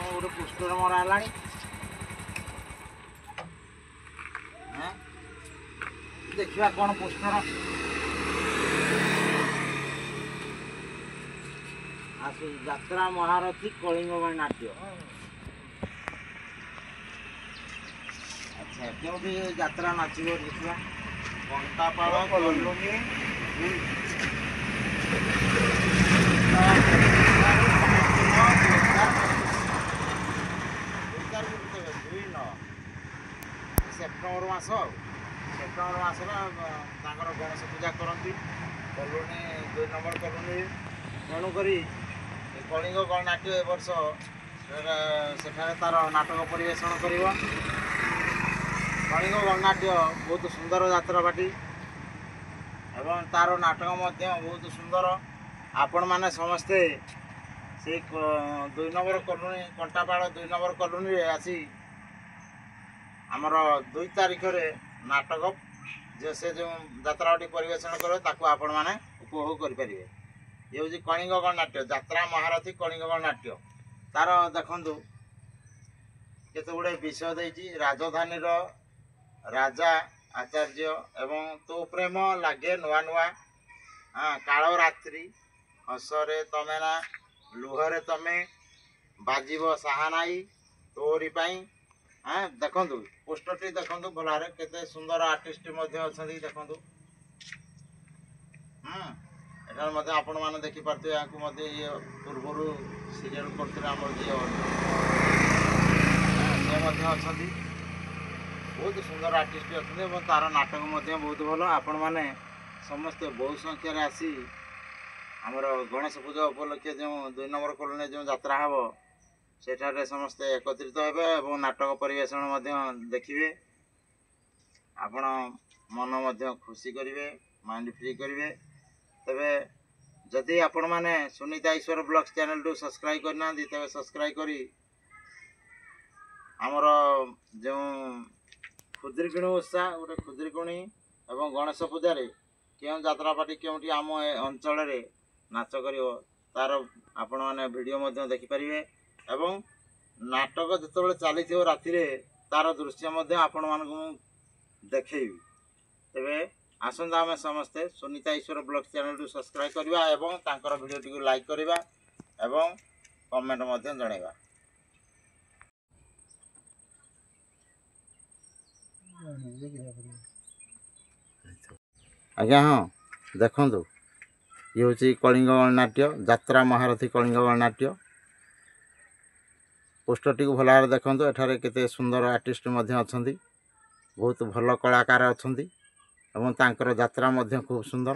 गोटे पोस्टर मरा है देखा कौन पोस्टर आसु यात्रा महारथी कलिंग नाट्य। अच्छा क्योंकि यात्रा नाचब देखा कंटापाड़ कलोनी सेप्टेम्बर मास सेप्टेम्बर मसर गणेश पूजा करती कलोनी 2 नंबर कलोनी तेणुक कलिंग गणनाट्य ए वर्ष सेठारे तार नाटक परिवेषण कर कलिंग गणनाट्य बहुत सुंदर यात्रापाटी एवं तार नाटक बहुत सुंदर आपण मैंने समस्ते से 2 नंबर कलोनी कंटापाड़ 2 नंबर कलोनी आसी आमर 2 तारिख रे नाटक जे से जो यात्राटी परिवेषण करे ताकू आपण माने उपभोग करें। ये हूँ कलिंग गणनाट्य यात्रा महारथी कलिंग गणनाट्य तार देखु केते गुड़े विषय देती राजधानी राजा आचार्य एवं तो प्रेम लगे नुआ नुआ काल रात्रि हसरे तमे ना लुहरे तमे बाजीब साहानाई तोरी पाई देखु पोस्टर टी देखु भल केते सुंदर आर्टिस्ट अच्छा देखु आपण मैंने देखिपे यहाँ ये पूर्व सीरियल करते अच्छा बहुत सुंदर आर्टिस्ट अच्छा तार नाटक बहुत भल आपण मैंने समस्ते बहु संख्यार आसी आमर गणेश पूजा उपलक्षे जो 2 नंबर कलोनी जो यात्रा हम सेठारे समस्ते एकत्रित हेबे और नाटक परिवेषण देखिए आपण मन खुशी करेंगे माइंड फ्री करेंगे। तबे जदि आपण मैंने सुनीता ईश्वर ब्लॉग्स चैनल टू सब्सक्राइब करना तबे सब्सक्राइब करी आमर जो खुदुरकुणी उत्साह गोटे खुदुरकुणी एवं गणेश पूजा क्यों यात्रापाटी क्योंटी आम अंचल नाच कर तार आपण मैंने वीडियो देखिपारे एवं नाटक जो चली राति तार दृश्य आपण मान देखी तेरे आसंता आम समस्ते सुनीता ईश्वर ब्लॉग्स चैनल टू सब्सक्राइब करवा एवं तांकर वीडियो टी लाइक करवा एवं कमेंट जनइबा। आज्ञा हाँ देखु ये हूँ कलिंग गणनाट्य यात्रा महारथी कलिंग गणनाट्य पोस्टर टी भल भाव देखु एठारे केते सुंदर आर्टिस्ट अच्छा बहुत भल कलाकार अच्छा एवं तांकर यात्रा खूब सुंदर।